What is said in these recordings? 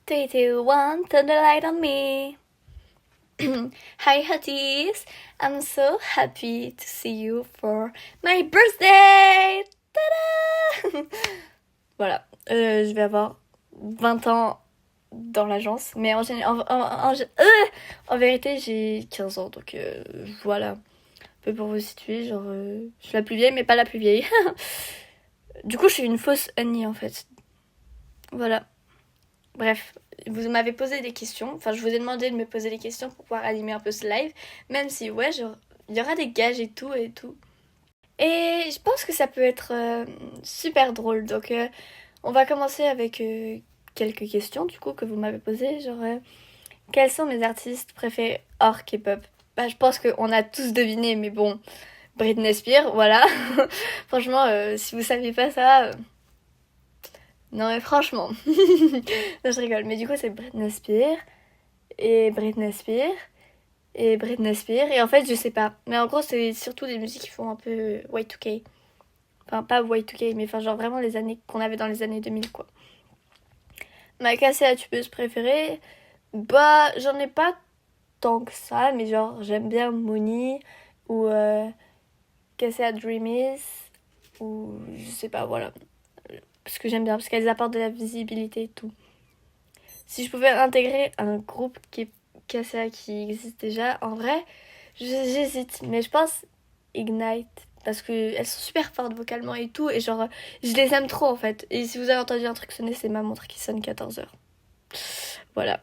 3, 2, 1, turn the light on me. Hi hotties, I'm so happy to see you for my birthday. Tada. Voilà, je vais avoir 20 ans dans l'agence, mais en vérité j'ai 15 ans, donc voilà. Un peu pour vous situer, genre je suis la plus vieille mais pas la plus vieille. Du coup je suis une fausse Annie en fait. Voilà. Bref, vous m'avez posé des questions, enfin je vous ai demandé de me poser des questions pour pouvoir animer un peu ce live, même si ouais, genre, il y aura des gages et tout. Et je pense que ça peut être super drôle, donc on va commencer avec quelques questions du coup que vous m'avez posées, genre quels sont mes artistes préférés hors K-pop? Bah je pense qu'on a tous deviné, mais bon, Britney Spears, voilà. Franchement, si vous saviez pas ça... Non mais franchement, non, je rigole, mais du coup c'est Britney Spears, et Britney Spears, et Britney Spears, et en fait je sais pas, mais en gros c'est surtout des musiques qui font un peu Y2K, enfin pas Y2K, mais enfin genre vraiment les années qu'on avait dans les années 2000 quoi. Ma cassée à tubeuse préférée, bah j'en ai pas tant que ça, mais genre j'aime bien Money, ou cassée à Dreamies, ou je sais pas, voilà, parce que j'aime bien, parce qu'elles apportent de la visibilité et tout. Si je pouvais intégrer un groupe qui existe déjà, en vrai, j'hésite. Mais je pense Ignite. Parce qu'elles sont super fortes vocalement et tout. Et genre, je les aime trop en fait. Et si vous avez entendu un truc sonner, c'est ma montre qui sonne 14h. Voilà.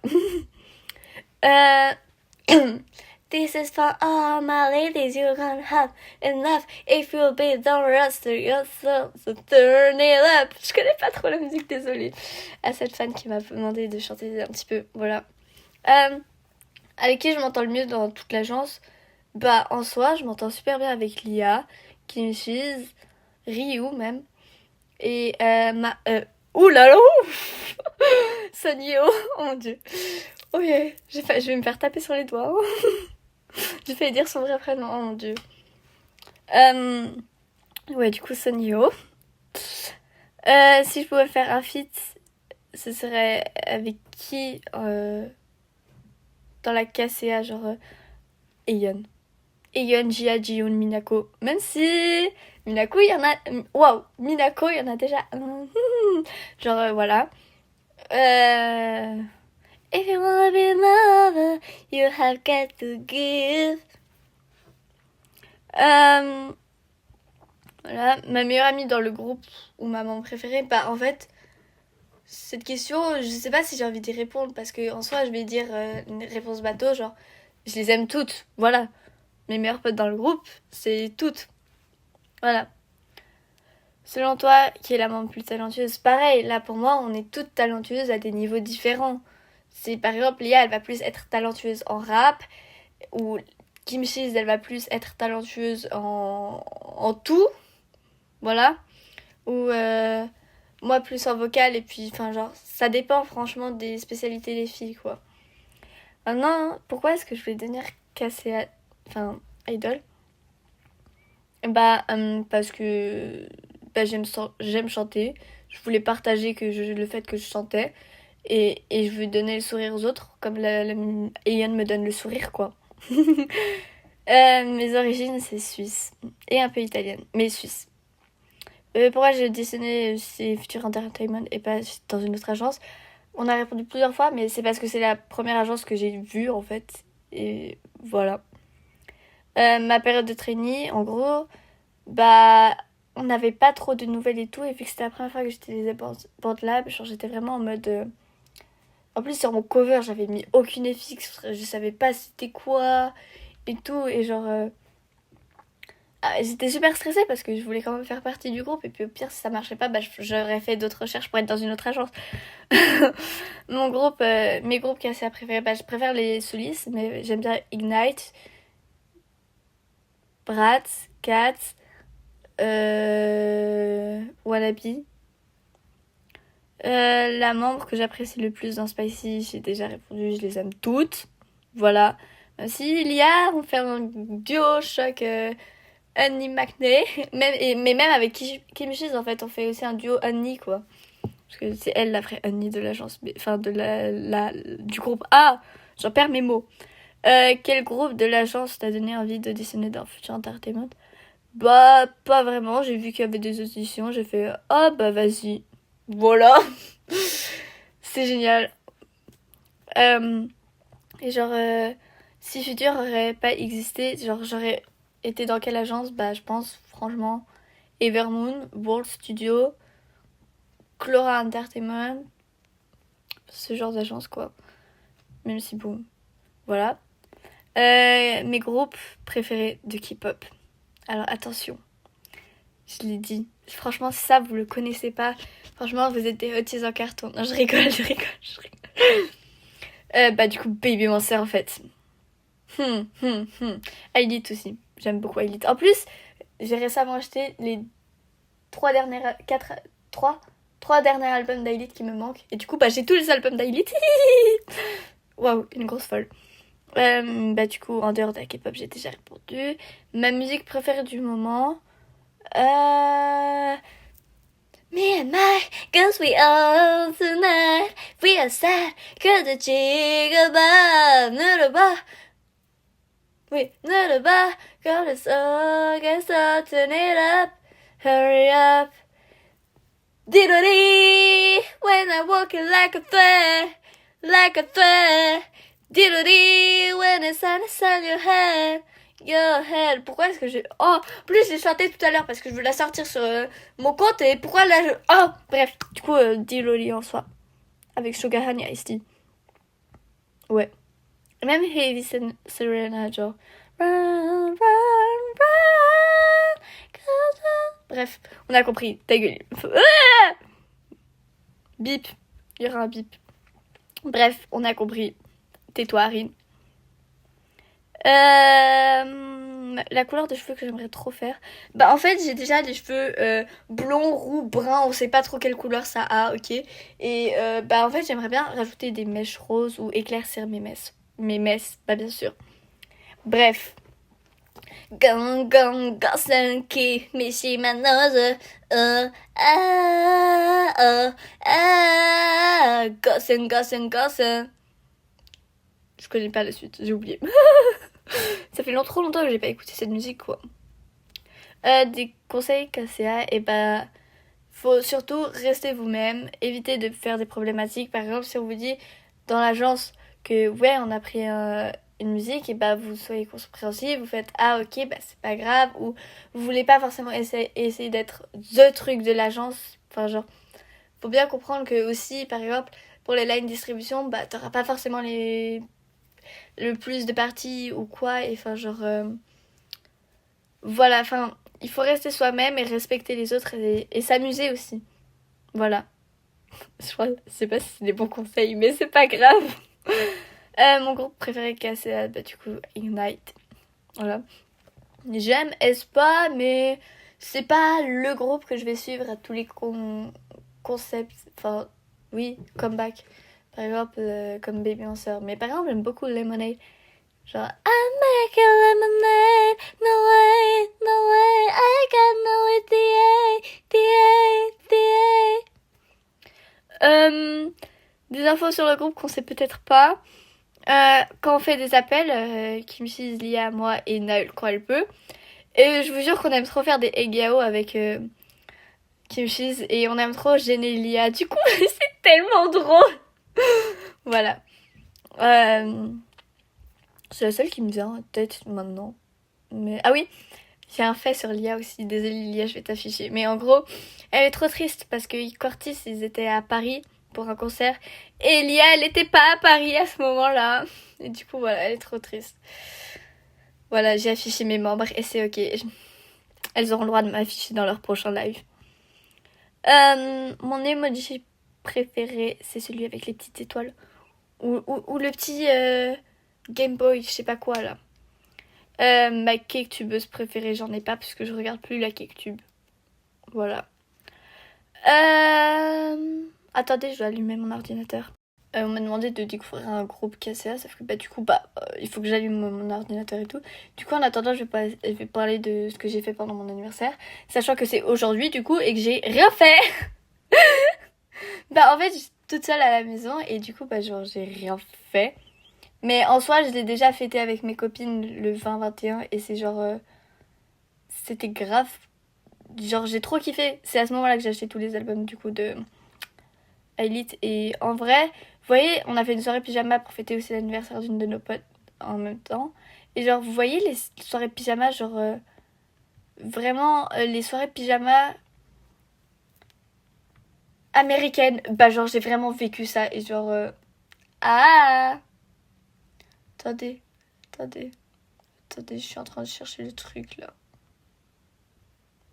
This is for all my ladies, you can't have enough. If you be don't rust yourself, so turn it up. Je connais pas trop la musique, désolée. À cette fan qui m'a demandé de chanter un petit peu, voilà. Avec qui je m'entends le mieux dans toute l'agence? Bah, en soi, je m'entends super bien avec Lia, Kim Cheese, Ryu même. Et ouh là là, ouf. Sunyo, oh mon dieu. Oh yeah. Je vais me faire taper sur les doigts. J'ai failli dire son vrai prénom, oh mon dieu. Ouais, du coup, Sunyo. Si je pouvais faire un feat, ce serait avec qui dans la KCA, genre Eyeon. Eyeon, Jia, Jiyoon, Minako. Même si Minako, il y en a... Waouh, Minako, il y en a déjà... Genre, voilà. If you wanna be lover, you have got to give. Voilà, ma meilleure amie dans le groupe ou ma maman préférée, bah en fait, cette question, je sais pas si j'ai envie d'y répondre parce que en soi, je vais dire une réponse bateau, genre, je les aime toutes, voilà. Mes meilleures potes dans le groupe, c'est toutes. Voilà. Selon toi, qui est la membre plus talentueuse? Pareil, là pour moi, on est toutes talentueuses à des niveaux différents. C'est par exemple, Lia, elle va plus être talentueuse en rap, ou Kim Cheese, elle va plus être talentueuse en tout, voilà. Ou moi plus en vocal, et puis, enfin, genre, ça dépend franchement des spécialités des filles, quoi. Maintenant, pourquoi est-ce que je voulais devenir cassée enfin, idol? Bah, parce que bah, j'aime chanter. Je voulais partager le fait que je chantais. Et je veux donner le sourire aux autres, comme Eyeon me donne le sourire, quoi. Mes origines, c'est suisse. Et un peu italienne, mais suisse. Pourquoi j'ai auditionné chez Future Entertainment et pas dans une autre agence? On a répondu plusieurs fois, mais c'est parce que c'est la première agence que j'ai vue, en fait. Et voilà. Ma période de trainee, en gros, bah, on n'avait pas trop de nouvelles et tout. Et vu que c'était la première fois que j'utilisais BandLab, genre j'étais vraiment en mode... En plus, sur mon cover, j'avais mis aucune FX. Je savais pas c'était quoi et tout. Et genre... j'étais super stressée parce que je voulais quand même faire partie du groupe. Et puis au pire, si ça marchait pas, bah, j'aurais fait d'autres recherches pour être dans une autre agence. Mes groupes cassés préférés, bah, je préfère les solistes, mais j'aime bien Ignite, Bratz, Kat, Wannabe. La membre que j'apprécie le plus dans Spicy, j'ai déjà répondu, je les aime toutes. Voilà. Si il y a, on fait un duo choc Annie McNay. Mais même avec Kim Cheese, en fait, on fait aussi un duo Annie, quoi. Parce que c'est elle la vraie Annie de l'agence. Enfin, du groupe. Ah, j'en perds mes mots. Quel groupe de l'agence t'a donné envie d'auditionner dans Future Entertainment? Bah, pas vraiment. J'ai vu qu'il y avait des auditions. J'ai fait, ah bah vas-y. Voilà. C'est génial. Et genre, si Future aurait pas existé, genre j'aurais été dans quelle agence? Bah je pense franchement Evermoon, World Studio, Clora Entertainment, ce genre d'agence quoi. Même si bon, voilà. Mes groupes préférés de K-pop. Alors attention, je l'ai dit. Franchement ça vous le connaissez pas. Franchement vous êtes des hotties en carton. Non je rigole. Bah du coup Baby Monster en fait. Elite aussi. J'aime beaucoup Elite. En plus, j'ai récemment acheté les 3 derniers albums d'Elite qui me manquent. Et du coup, bah j'ai tous les albums d'Elite. Waouh, une grosse folle. Bah du coup, en dehors de la K-pop, j'ai déjà répondu. Ma musique préférée du moment. Me and my girls, we all tonight. We are sad, que de jigaba, nuruba. Oui, nuruba, girl, it's all, guess I'll turn it up. Hurry up. Diddly, when I'm walking like a thread. Diddly, when the sun is on your head. Pourquoi est-ce que je... Oh, plus j'ai chanté tout à l'heure parce que je veux la sortir sur mon compte et pourquoi là je... Oh, bref, du coup, Diddly en soi. Avec Sugar Honey Ice-T. Ouais. Même Heavy Serena, genre... Run. Bref, on a compris. Ta gueule. Bip. Il y aura un bip. Bref, on a compris. Tais-toi, Arin. La couleur de cheveux que j'aimerais trop faire. Bah en fait j'ai déjà des cheveux blonds, roux, bruns. On sait pas trop quelle couleur ça a, ok. Et bah en fait j'aimerais bien rajouter des mèches roses ou éclaircir mes messes, bah bien sûr. Bref. Gossen qui Michi ma nose. Gossen. Je connais pas la suite, j'ai oublié. Ça fait trop longtemps que j'ai pas écouté cette musique quoi. Des conseils KCA, et bah faut surtout rester vous-même, éviter de faire des problématiques. Par exemple, si on vous dit dans l'agence que ouais on a pris une musique, et bah vous soyez compréhensif, vous faites ah ok bah c'est pas grave, ou vous voulez pas forcément essayer d'être the truc de l'agence. Enfin genre faut bien comprendre que aussi par exemple pour les line distribution bah t'auras pas forcément le plus de parties ou quoi, et enfin genre voilà, enfin il faut rester soi-même et respecter les autres et s'amuser aussi, voilà. Je sais pas si c'est des bons conseils mais c'est pas grave. Mon groupe préféré KCA, bah du coup Ignite, voilà. J'aime aespa mais c'est pas le groupe que je vais suivre à tous les concepts, enfin oui, comeback. Par exemple, comme Baby Monster. Mais par exemple, j'aime beaucoup Lemonade. Genre, I make a lemonade. No way, I got no idea. Des infos sur le groupe qu'on sait peut-être pas. Quand on fait des appels, Kimchi, Lia, moi et Naël quand elle peut. Et je vous jure qu'on aime trop faire des egao avec Kimchi. Et on aime trop gêner Lia. Du coup, c'est tellement drôle. Voilà. C'est la seule qui me vient en tête maintenant. Mais ah oui, j'ai un fait sur Lia aussi. Désolée Lia, je vais t'afficher. Mais en gros, elle est trop triste parce que Cortis, ils étaient à Paris pour un concert. Et Lia, elle était pas à Paris à ce moment-là. Et du coup, voilà, elle est trop triste. Voilà, j'ai affiché mes membres et c'est ok. Elles auront le droit de m'afficher dans leur prochain live. Mon emoji préféré, c'est celui avec les petites étoiles. Ou le petit Game Boy, je sais pas quoi là. Ma cake tubeuse préférée, j'en ai pas parce que je regarde plus la cake tube. Voilà. Attendez, je dois allumer mon ordinateur. On m'a demandé de découvrir un groupe KCA, sauf que bah du coup il faut que j'allume mon ordinateur et tout. Du coup en attendant je vais parler de ce que j'ai fait pendant mon anniversaire, sachant que c'est aujourd'hui du coup et que j'ai rien fait. Bah en fait, je suis toute seule à la maison et du coup, bah genre j'ai rien fait. Mais en soi, je l'ai déjà fêté avec mes copines le 20-21 et c'est genre... c'était grave. Genre j'ai trop kiffé. C'est à ce moment-là que j'ai acheté tous les albums du coup de Elite. Et en vrai, vous voyez, on a fait une soirée pyjama pour fêter aussi l'anniversaire d'une de nos potes en même temps. Et genre, vous voyez les soirées pyjama, genre... vraiment, les soirées pyjama américaines. Bah genre, j'ai vraiment vécu ça. Et genre... Ah attendez, attendez, attendez, je suis en train de chercher le truc là.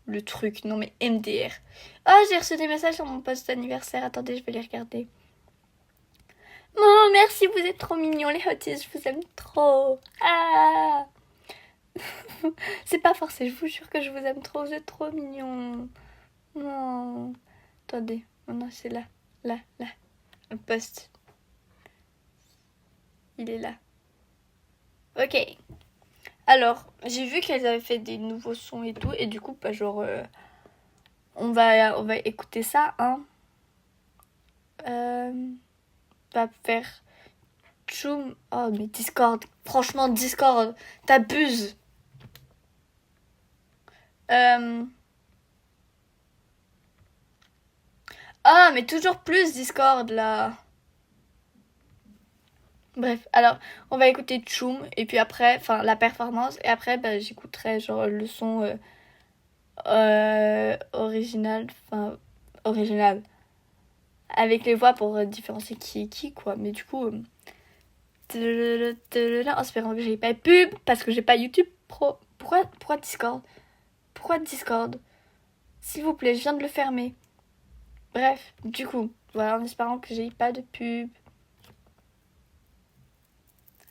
Le truc, non mais MDR. Oh, j'ai reçu des messages sur mon post anniversaire. Attendez, je vais les regarder. Oh, merci, vous êtes trop mignons, les hotties. Je vous aime trop. Ah c'est pas forcé, je vous jure que je vous aime trop. Vous êtes trop mignons. Non. Attendez, oh non, c'est là. Là, là. Le post. Il est là. Ok. Alors, j'ai vu qu'elles avaient fait des nouveaux sons et tout. Et du coup, bah, genre... on va écouter ça, hein. Va faire Choum. Oh, mais Discord. Franchement, Discord. T'abuses. Ah, mais toujours plus Discord, là. Bref, alors, on va écouter Choum. Et puis après, enfin, la performance. Et après, bah, j'écouterai, genre, le son original. Enfin, original. Avec les voix pour différencier qui est qui, quoi. Mais du coup... en espérant que j'ai pas de pub parce que j'ai pas YouTube Pro. Pourquoi Discord? Pourquoi Discord? S'il vous plaît, je viens de le fermer. Bref, du coup, voilà, en espérant que j'ai pas de pub.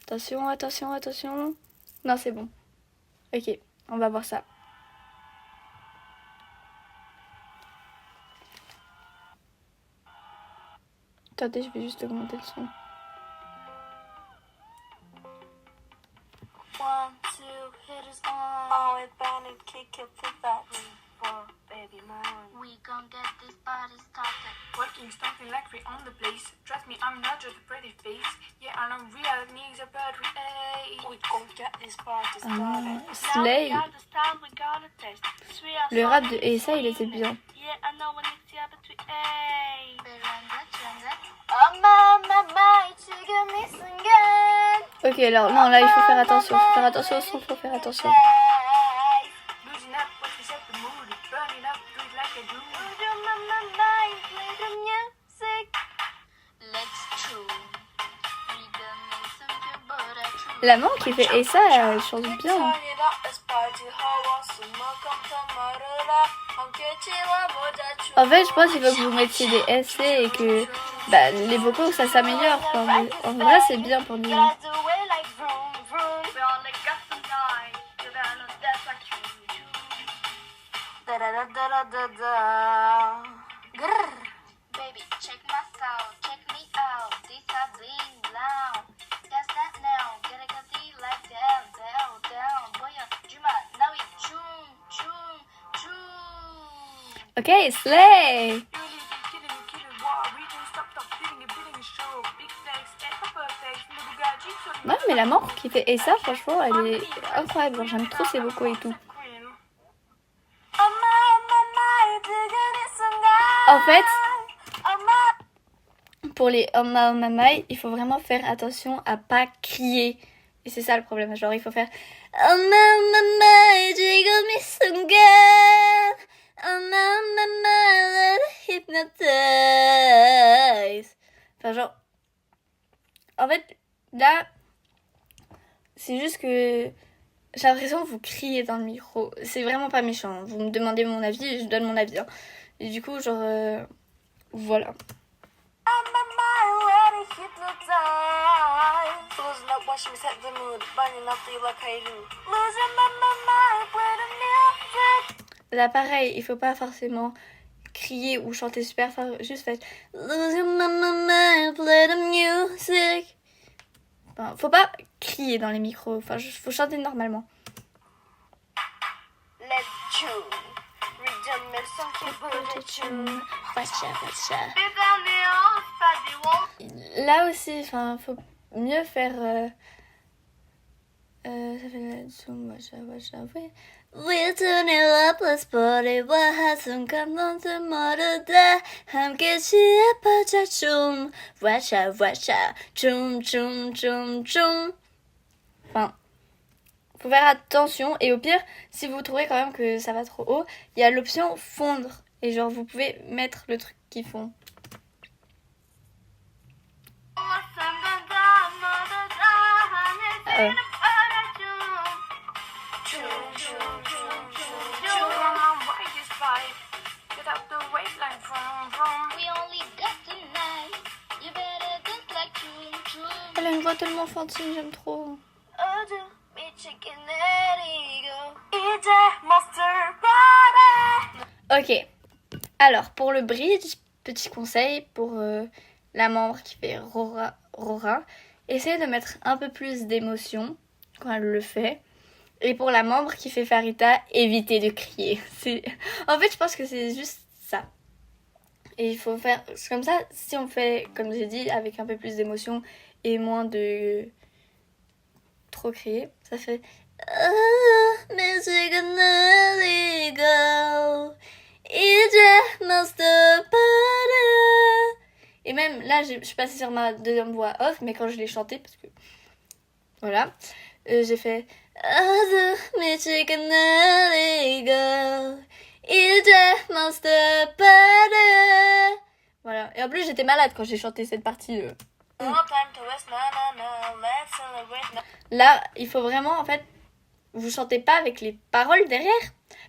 Attention, attention, attention. Non, c'est bon. Ok, on va voir ça. Attendez, je vais juste augmenter le son. 1, 2, hitters on. Oh, it banned, kick it, flip that. 3, 4, baby, more. We gon' get this party started. Working, stomping like we on the place. Trust me, I'm not just a pretty face. Yeah, I know real niggas are bad with A. We gon' get this party started. Slay. Le rap de ESA, il était bien. Yeah, I know when it's here, but we A. 엄마, 엄마, 지금 이 순간. Ok, alors, non, là, il faut faire attention. Faut faire attention au son, faut faire attention. Losing up what we set the mood. Burning up, do it like I do. Would you my mind, play the music? Let's chew. Rhythm is something but I chew. La maman qui fait ESA, elle chante bien. Turn it up, let's party hard. 스모컴 마르라. 함께 지워보자. En fait, je pense qu'il faut que vous mettiez des SC et que bah, les vocaux, ça s'améliore. Quoi. Mais en vrai, c'est bien pour nous. Baby, check my sound, check me out. This a bling loud. That's that now. Get it like down, down, down. Boya, Juma, now it chum, chum, chum. Ok, slay. Ouais, mais la mort qui fait ESA, franchement, elle est incroyable. Genre, j'aime trop ses vocaux et tout. En fait, pour les Oma Oma Mai, il faut vraiment faire attention à pas crier. Et c'est ça le problème. Genre, il faut faire Oma Oma Mai, jiggle me some girl. Oma Oma Mai, let it hypnotize. Enfin, genre. En fait, là, c'est juste que j'ai l'impression que vous criez dans le micro. C'est vraiment pas méchant. Vous me demandez mon avis, je donne mon avis. Hein. Et du coup, genre, voilà. Là, pareil, il faut pas forcément crier ou chanter super fort. Juste faire Losing my mind, play the music. Enfin, faut pas crier dans les micros. Enfin, faut chanter normalement. Let's chew. Là aussi, enfin, faut mieux faire. Ça fait la zoom, oui. We turn it up, let's party. 와하순 감동도 모르다 함께 취해보자 춤. 와샤 와샤 춤. Enfin, faut faire attention. Et au pire, si vous trouvez quand même que ça va trop haut, il y a l'option fondre. Et genre, vous pouvez mettre le truc qui fond. Elle a une voix tellement enfantine, j'aime trop. Ok, alors pour le bridge, petit conseil pour la membre qui fait Rora, essayez de mettre un peu plus d'émotion quand elle le fait. Et pour la membre qui fait Farita, évitez de crier. En fait, je pense que c'est juste ça. Et il faut faire comme ça, si on fait, comme j'ai dit, avec un peu plus d'émotion et moins de trop crier, ça fait music and let go. Et même là, je suis passée sur ma deuxième voix off, mais quand je l'ai chantée, parce que voilà, j'ai fait music and let go. Voilà. Et en plus, j'étais malade quand j'ai chanté cette partie. Là, il faut vraiment, en fait, vous chantez pas avec les paroles derrière.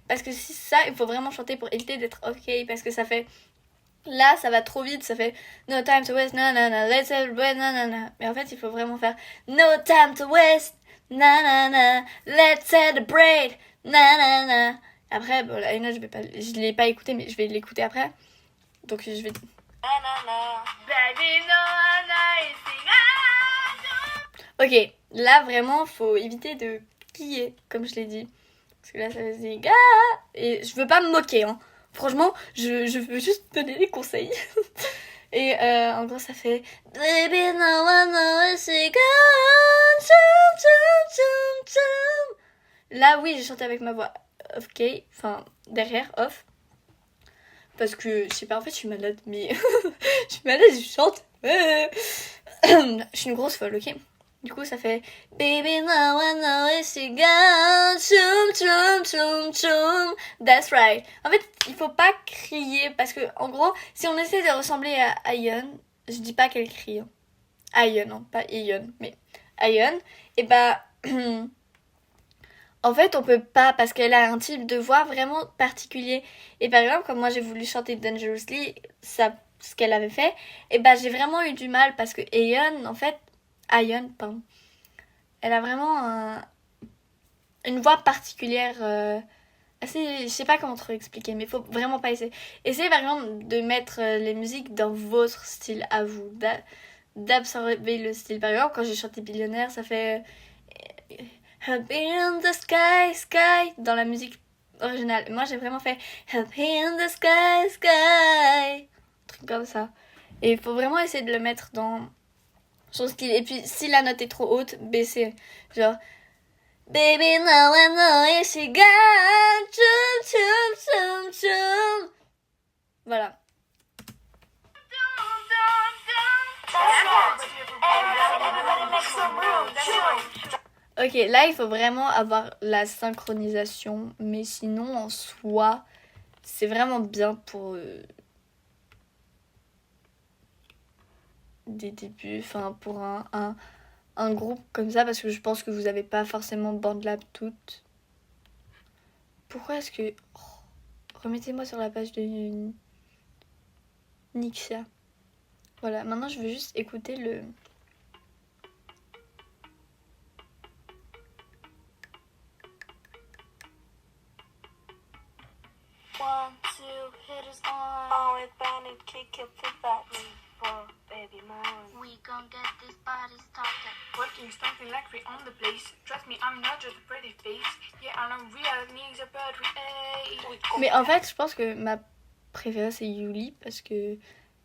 Parce que si ça, il faut vraiment chanter pour éviter d'être ok. Parce que ça fait... Là, ça va trop vite. Ça fait no time to waste, nanana, let's celebrate, nanana. Mais en fait, il faut vraiment faire no time to waste, nanana, let's celebrate, nanana. Après, bon, la note, je l'ai pas écouté, mais je vais l'écouter après. Donc, je vais... Ok, là, vraiment, faut éviter de crier, comme je l'ai dit. Parce que là, ça va se dire... Et je veux pas me moquer, hein. Franchement, je veux juste donner des conseils. Et en gros, ça fait... Baby, no one knows she gone. Là, oui, j'ai chanté avec ma voix off, enfin, derrière, off. Parce que, je sais pas, en fait, je suis malade, mais... je suis malade, je chante. Je suis une grosse folle, ok? Du coup, ça fait... Baby, no one knows she gone. Chum. That's right. En fait, il faut pas crier, parce que, en gros, si on essaie de ressembler à Ion, je dis pas qu'elle crie. Ion, non, pas Ion, mais Ion, et bah... En fait, on peut pas parce qu'elle a un type de voix vraiment particulier. Et par exemple, comme moi j'ai voulu chanter Dangerously, ça, ce qu'elle avait fait, et bah j'ai vraiment eu du mal parce que Ayeon, en fait, pardon, elle a vraiment une voix particulière, assez, je sais pas comment trop expliquer, mais faut vraiment pas essayer. Essayez par exemple de mettre les musiques dans votre style à vous, d'absorber le style. Par exemple, quand j'ai chanté Billionnaire, ça fait... Happy in the sky, dans la musique originale. Moi, j'ai vraiment fait Happy in the sky, un truc comme ça. Et il faut vraiment essayer de le mettre dans son style. Et puis, si la note est trop haute, baissez. Genre, Baby, no one knows she gone. Chum. Voilà. Ok, là, il faut vraiment avoir la synchronisation. Mais sinon, en soi, c'est vraiment bien pour des débuts. Enfin, pour un groupe comme ça. Parce que je pense que vous n'avez pas forcément BandLab toutes. Pourquoi est-ce que... remettez-moi sur la page de Nixia. Voilà, maintenant, je veux juste écouter le... One, two, hit us on with Bandit, kick your feet back. For baby mine. We gon' get this party started. Working Working something like we on the place. Trust me, I'm not just a pretty face. Yeah, I know real needs a bird we Mais en fait, je pense que ma préférée c'est Yuli parce que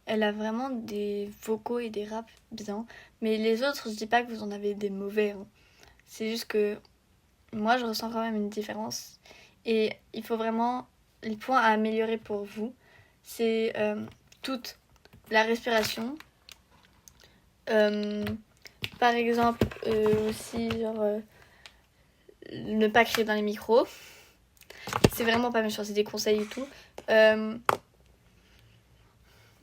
elle a vraiment des vocaux et des raps bien. Mais les autres, je dis pas que vous en avez des mauvais. Hein. C'est juste que moi, je ressens quand même une différence. Et il faut vraiment... Les points à améliorer pour vous, c'est toute la respiration. Par exemple, aussi, genre... ne pas crier dans les micros. C'est vraiment pas méchant, c'est des conseils et tout.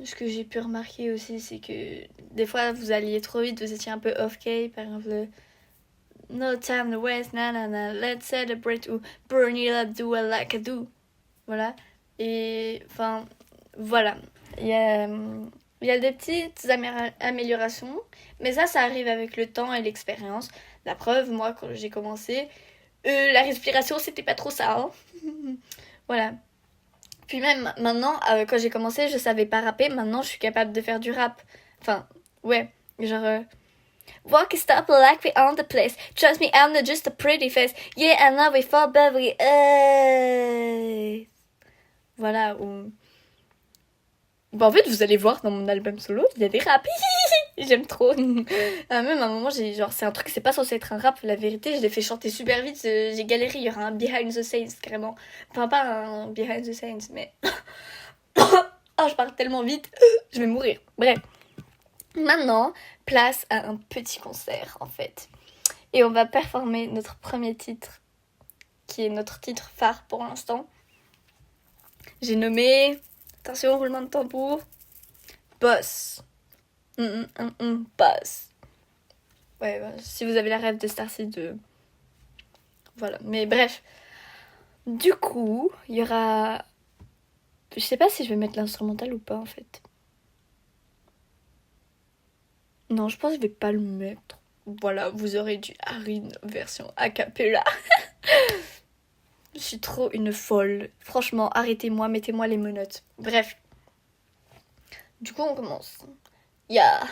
Ce que j'ai pu remarquer aussi, c'est que des fois vous alliez trop vite, vous étiez un peu off-key, par exemple No time to waste, na, let's celebrate ou burn it up, do it like I do. Voilà. Et enfin, voilà. Il y a des petites améliorations, mais ça arrive avec le temps et l'expérience. La preuve, moi, quand j'ai commencé, la respiration, c'était pas trop ça. Hein. Voilà. Puis même maintenant, quand j'ai commencé, je savais pas rapper. Maintenant, je suis capable de faire du rap. Enfin, ouais. Genre... Walk and stop like we on the place. Trust me, I'm not just a pretty face. Yeah, I know we fall, but we... Voilà. Bah, en fait, vous allez voir dans mon album solo, il y a des raps. J'aime trop. Même à un moment, c'est un truc, c'est pas censé être un rap. La vérité, je l'ai fait chanter super vite. J'ai galéré. Il y aura un Behind the Scenes, carrément. Enfin, pas un Behind the Scenes, mais... Oh, je parle tellement vite. Je vais mourir. Bref. Maintenant, place à un petit concert, en fait. Et on va performer notre premier titre, qui est notre titre phare pour l'instant. J'ai nommé... Attention, roulement de tambour. Boss. Boss. Ouais, si vous avez la rêve de Star Seed, voilà. Mais bref. Du coup, il y aura... Je sais pas si je vais mettre l'instrumental ou pas, en fait. Non, je pense que je vais pas le mettre. Voilà, vous aurez du Harine version a cappella. Je suis trop une folle. Franchement, arrêtez-moi, mettez-moi les menottes. Bref. Du coup, on commence. Yeah.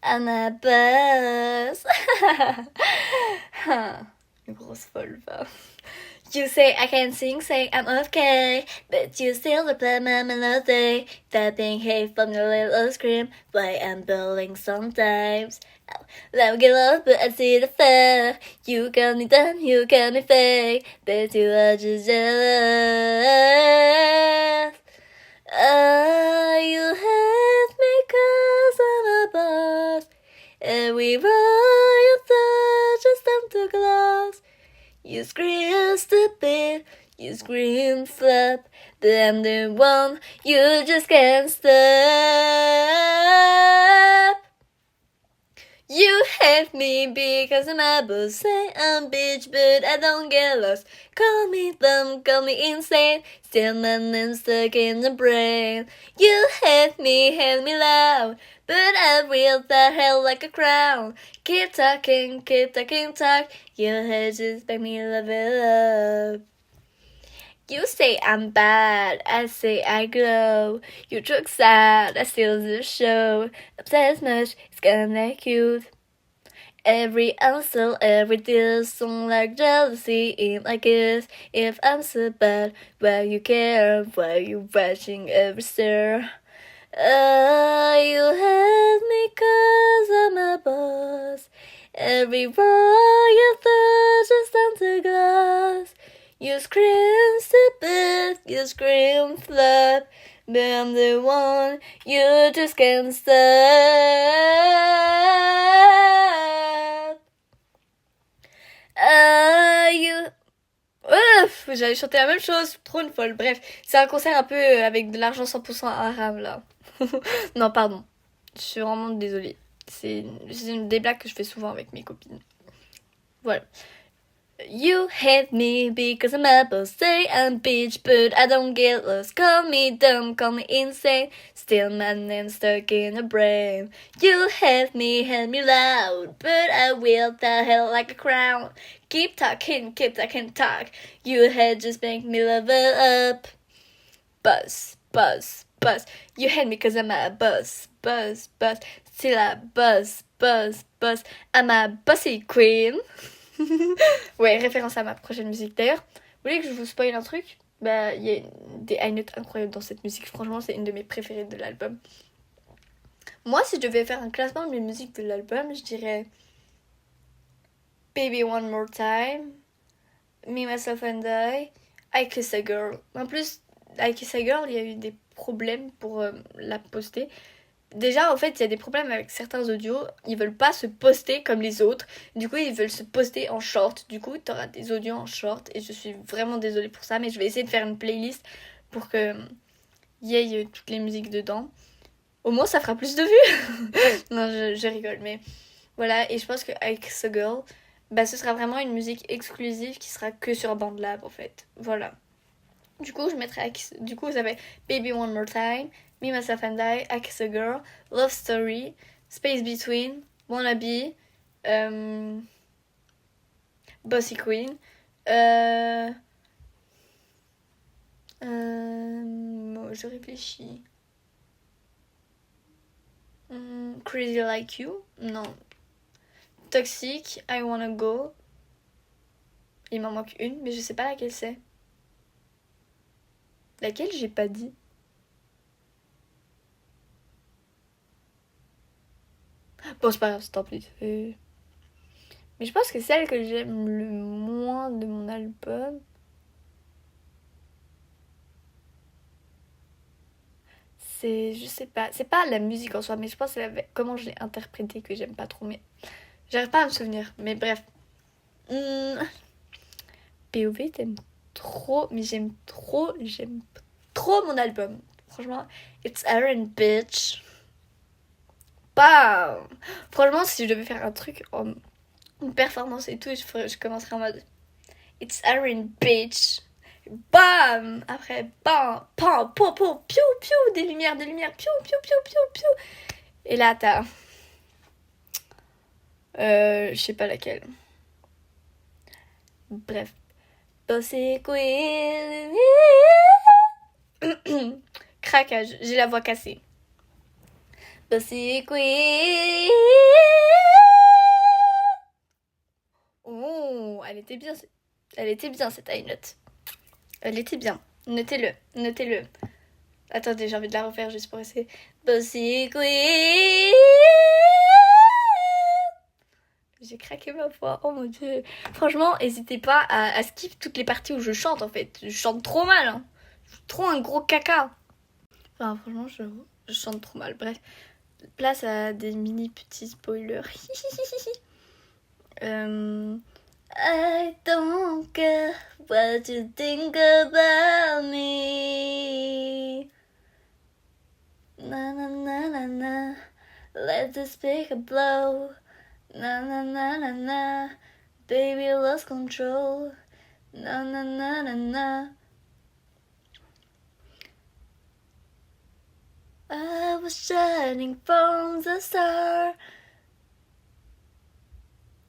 I'm a buzz. Une grosse folle, va. You say I can sing, say I'm okay, but you still play my melody. Tapping hate from your little scream, why I'm bowling sometimes. Let me get lost, but I see the fair. You got me done, you got me fake, but you are just jealous. You hate me 'cause I'm a boss. Everywhere you touch, just come too close. You scream stupid, you scream flap, but I'm the one you just can't stop. You hate me because I'm a boss, say I'm bitch, but I don't get lost. Call me dumb, call me insane, still my name's stuck in the brain. You hate me loud, but I wield the hell like a crown. Keep talking, talk. Your head just make me love it up. You say I'm bad, I say I glow. You look sad, I steal the show. Obsessed much, it's kinda cute. Every answer, every deal, song like jealousy in my kiss. If I'm so bad, why you care? Why you watching every stare? You hate me 'cause I'm a boss. Everywhere you touch is down to glass. You scream stupid, you scream flap, but I'm the one you just can't stop. J'allais chanter la même chose, trop une folle. Bref, c'est un concert un peu avec de l'argent 100% arabe là. Non, pardon. Je suis vraiment désolée. C'est une des blagues que je fais souvent avec mes copines. Voilà. You hate me because I'm a boss, say I'm bitch, but I don't get lost. Call me dumb, call me insane, still my name's stuck in the brain. You hate me loud, but I wield the hell like a crown. Keep talking, talk. You hate just make me level up. Buzz. You hate me 'cause I'm a buzz. C'est la boss. I'm a bossy queen. Ouais, référence à ma prochaine musique. D'ailleurs, vous voulez que je vous spoil un truc? Bah, il y a des high notes incroyables dans cette musique. Franchement, c'est une de mes préférées de l'album. Moi, si je devais faire un classement de mes musiques de l'album, je dirais Baby One More Time, Me, Myself and I Kiss a Girl. En plus, I Kiss a Girl, il y a eu des problèmes pour la poster. Déjà, en fait, il y a des problèmes avec certains audios. Ils veulent pas se poster comme les autres. Du coup, ils veulent se poster en short. Du coup, t'auras des audios en short. Et je suis vraiment désolée pour ça. Mais je vais essayer de faire une playlist pour que y ait toutes les musiques dedans. Au moins, ça fera plus de vues. Non, je rigole. Mais voilà. Et je pense que I Kiss a Girl, bah, ce sera vraiment une musique exclusive qui sera que sur BandLab, en fait. Voilà. Du coup, je mettrai du coup, ça fait Baby One More Time, Me, Myself and I Kiss a Girl, Love Story, Space Between, Wannabe, Bossy Queen, je réfléchis. Crazy Like You, non. Toxic, I Wanna Go. Il m'en manque une, mais je sais pas laquelle c'est. Laquelle j'ai pas dit? Bon, c'est pas grave, tant pis. Mais je pense que celle que j'aime le moins de mon album, c'est, je sais pas, c'est pas la musique en soi, mais je pense que c'est comment je l'ai interprétée que j'aime pas trop. Mais j'arrive pas à me souvenir. Mais bref. POV, t'aimes trop, mais j'aime trop mon album. Franchement, It's Aaron Bitch. Bam! Franchement, si je devais faire un truc en performance et tout, je commencerais en mode It's Aaron Bitch. Bam! Après, bam! Pam! Po! Po! Piou! Piou! Des lumières! Piou! Piou! Piou! Piou! Piou! Et là, t'as... je sais pas laquelle. Bref. Bossy Queen. Craquage, j'ai la voix cassée. Bossy Queen. Oh, elle était bien cette high note. Elle était bien. Notez-le. Attendez, j'ai envie de la refaire juste pour essayer. Bossy Queen. J'ai craqué ma voix, oh mon dieu. Franchement, n'hésitez pas à skip toutes les parties où je chante en fait. Je chante trop mal, hein. Je suis trop un gros caca. Enfin, franchement, je chante trop mal. Bref, place à des mini petits spoilers. I don't care what you think about me. Na na na na na. Let the speaker blow. Na na na na na, baby lost control. Na na na na na. I was shining from the star.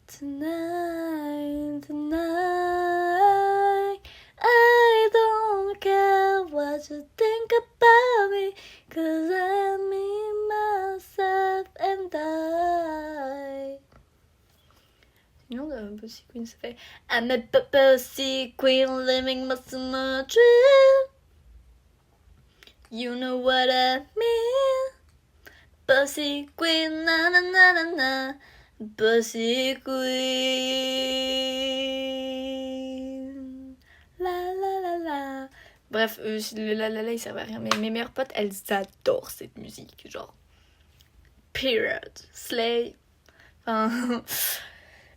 Tonight, I don't care what you think about me, 'cause I am me, myself and I. Sinon, Bossy Queen, ça fait I'm a bossy queen living my summer dream. You know what I mean. Bossy queen, na na na na na. Bossy queen. La la la la. Bref, le la la la il servait à rien. Mais mes meilleurs potes, elles adorent cette musique. Genre, period. Slay. Enfin,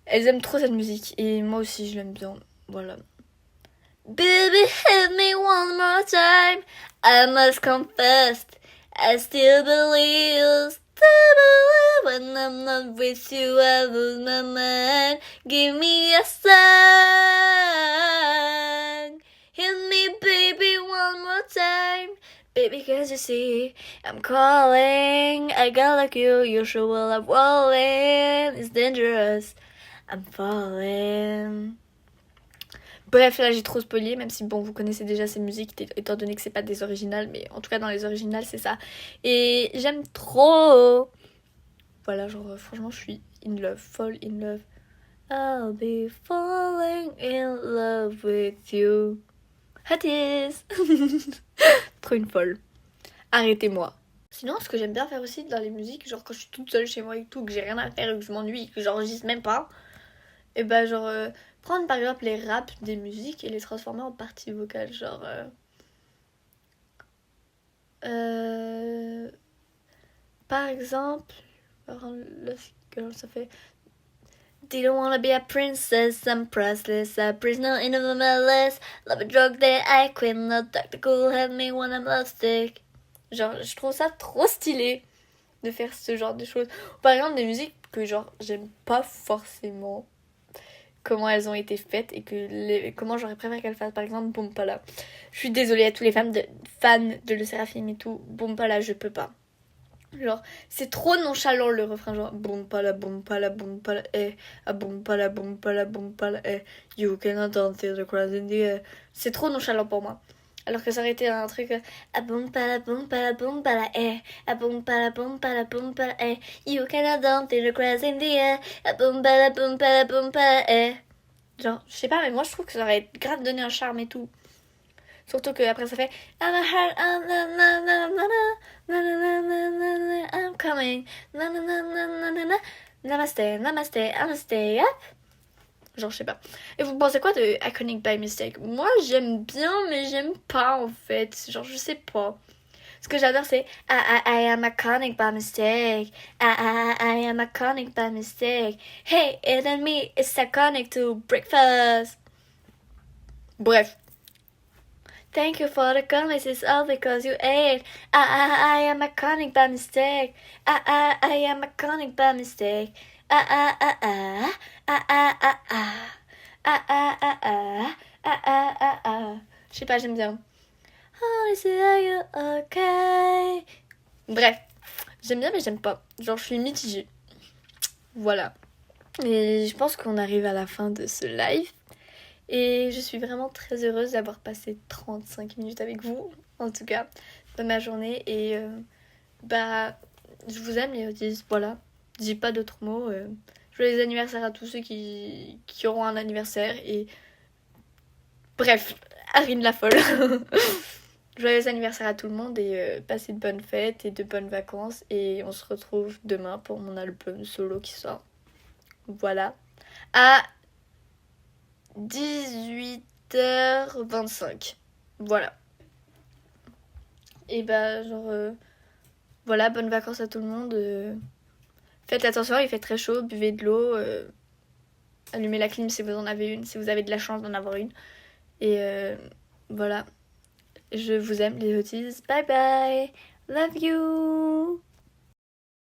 elles aiment trop cette musique. Et moi aussi, je l'aime bien. Voilà. Baby, hit me one more time. I must confess, I still believe. When I'm not with you, I lose my mind. Give me a sign. Hit me, baby, one more time. Baby, can't you see? I'm calling. I got like you sure will I'm rolling. It's dangerous. I'm falling. Bref, là j'ai trop spoilé, même si bon vous connaissez déjà ces musiques étant donné que c'est pas des originales, mais en tout cas dans les originales c'est ça. Et j'aime trop. voilà, genre franchement je suis in love, fall in love. I'll be falling in love with you. Hotties. Trop une folle. Arrêtez-moi. Sinon, ce que j'aime bien faire aussi dans les musiques, genre quand je suis toute seule chez moi et tout, que j'ai rien à faire et que je m'ennuie, que j'enregistre même pas, et bah genre prendre par exemple les raps des musiques et les transformer en parties vocales, genre par exemple, alors, là, ça fait Didn't wanna be a princess, I'm priceless, a prisoner in a MLS, love a drug that I quit, no tactical, help me when I'm lovesick. Genre, je trouve ça trop stylé de faire ce genre de choses. Par exemple, des musiques que genre j'aime pas forcément comment elles ont été faites et que comment j'aurais préféré qu'elles fassent. Par exemple, Bompala. Je suis désolée à tous les fans de Le Seraphim et tout. Bompala, je peux pas. Genre, c'est trop nonchalant le refrain, genre Bompala, Bompala, Bompala, eh, ah Bompala, Bompala, Bompala, eh, you cannot dance the crowd in the air. C'est trop nonchalant pour moi. Alors que ça aurait été un truc ah Bompala, Bompala, Bompala, eh, ah Bompala, Bompala, Bompala, eh, you cannot dance the crowd in the air, ah Bompala, Bompala, Bompala, eh. Genre, je sais pas, mais moi je trouve que ça aurait grave donné un charme et tout. Surtout que après ça fait I'm a heart, I'm coming, namaste, namaste, namaste, up. Genre je sais pas. Et vous pensez quoi de Iconic by Mistake? Moi j'aime bien mais j'aime pas en fait. Genre je sais pas. Ce que j'adore c'est I am iconic by mistake. I am iconic by mistake. Hey, it and me, it's iconic to breakfast. Bref. Thank you for the comments, it's all because you ate. I am iconic by mistake. I am iconic by mistake. Je sais pas, j'aime bien. Oh, are you okay? Bref, j'aime bien mais j'aime pas. Genre, je suis mitigée. Voilà. Et je pense qu'on arrive à la fin de ce live. Et je suis vraiment très heureuse d'avoir passé 35 minutes avec vous, en tout cas, dans ma journée. Et bah, je vous aime les autistes, voilà. J'ai pas d'autres mots. Joyeux anniversaire à tous ceux qui auront un anniversaire. Et bref, Arine la folle. Joyeux anniversaire à tout le monde et passez de bonnes fêtes et de bonnes vacances. Et on se retrouve demain pour mon album solo qui sort. Voilà. À 18h25. Voilà. Et bah genre voilà, bonnes vacances à tout le monde. Faites attention, il fait très chaud, buvez de l'eau, allumez la clim si vous en avez une, si vous avez de la chance d'en avoir une. Et voilà. Je vous aime les autistes. Bye bye. Love you.